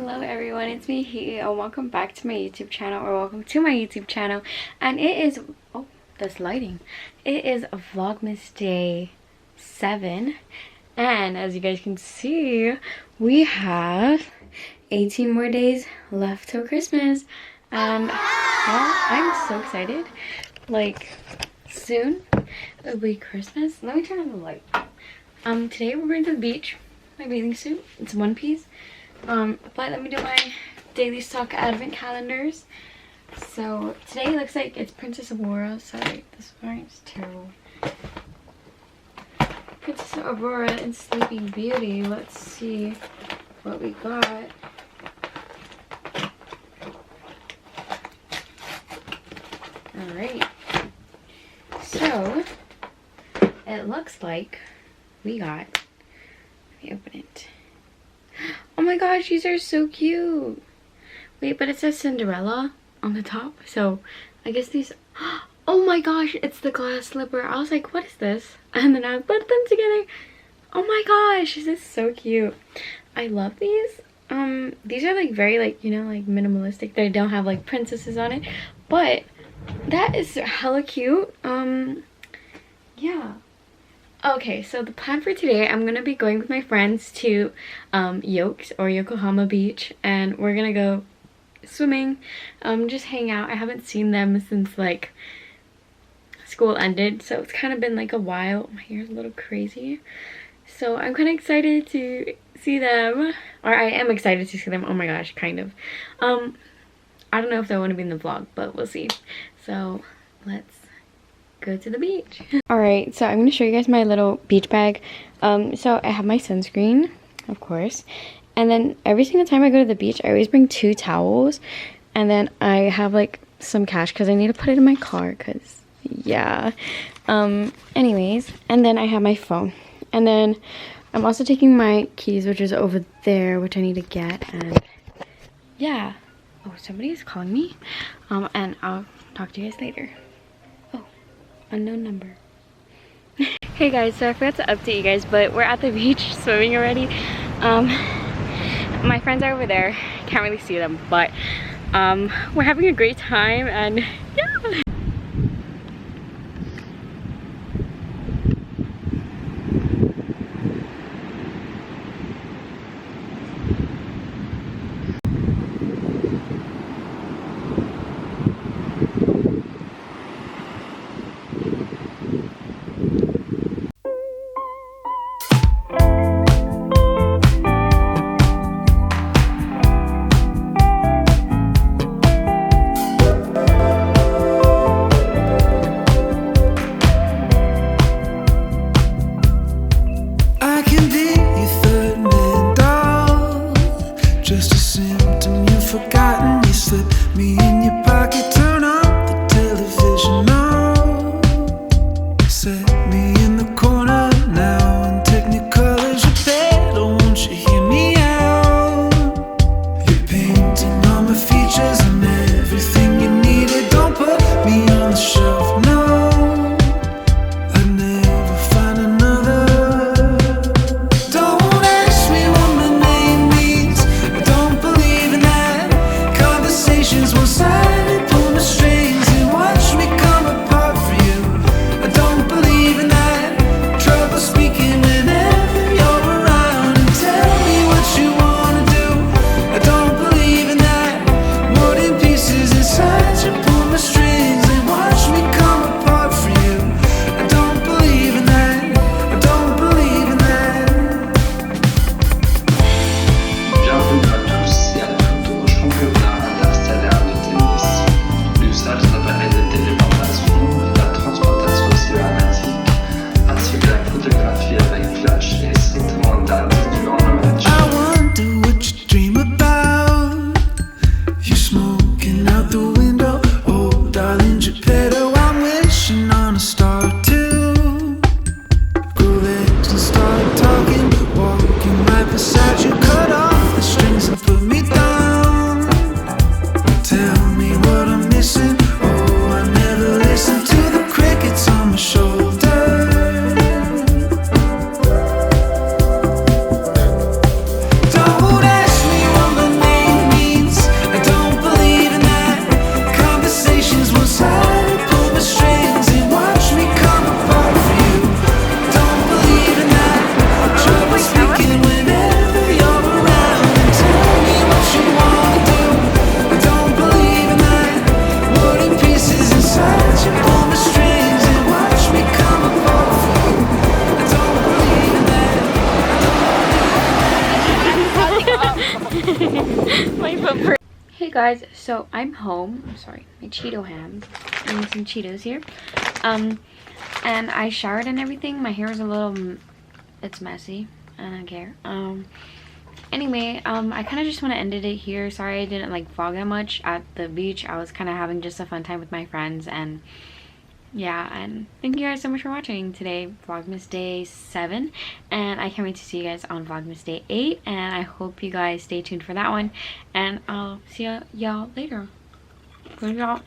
Hello everyone, it's me Hawai'i, and welcome back to my YouTube channel, or welcome to my YouTube channel. And it is, oh, that's lighting. It is Vlogmas day 7, and as you guys can see, we have 18 more days left till Christmas. And well, I'm so excited. Like, soon it'll be Christmas. Let me turn on the light. Today we're going to the beach. My bathing suit, it's one piece. But let me do my daily stock advent calendars. So today looks like it's Princess Aurora. Sorry, this is terrible. Princess Aurora and Sleeping Beauty. Let's see what we got. Alright. So it looks like we got, let me open it. Oh my gosh, these are so cute. Wait, but it says Cinderella on the top, so I guess these, oh my gosh, it's the glass slipper. I was like, what is this? And then I put them together. Oh my gosh, this is so cute. I love these. These are like very, like, you know, like minimalistic. They don't have like princesses on it, but that is hella cute. Yeah. Okay, so the plan for today, I'm gonna be going with my friends to Yokes or Yokohama Beach, and we're gonna go swimming, just hang out. I haven't seen them since like school ended, so it's kind of been like a while. My hair's a little crazy, so I'm kind of excited to see them, or I am excited to see them. Oh my gosh, kind of. I don't know if they want to be in the vlog, but we'll see. So let's go to the beach. All right, so I'm going to show you guys my little beach bag. So I have my sunscreen, of course, and then every single time I go to the beach I always bring 2 towels, and then I have like some cash because I need to put it in my car, because yeah. Anyways, and then I have my phone, and then I'm also taking my keys, which is over there, which I need to get. And yeah. Oh, somebody is calling me, and I'll talk to you guys later. Unknown number. Hey guys, so I forgot to update you guys, but we're at the beach swimming already. My friends are over there, can't really see them, but we're having a great time, and yeah. guys, so I'm home. I'm sorry, my Cheeto hands. Eating some Cheetos here. And I showered and everything. My hair is a little, it's messy. I don't care. Anyway, I kind of just want to end it here. Sorry I didn't like vlog that much at the beach. I was kind of having just a fun time with my friends, and yeah, and thank you guys so much for watching today, Vlogmas Day 7, and I can't wait to see you guys on Vlogmas Day 8, and I hope you guys stay tuned for that one, and I'll see y'all later. Good job.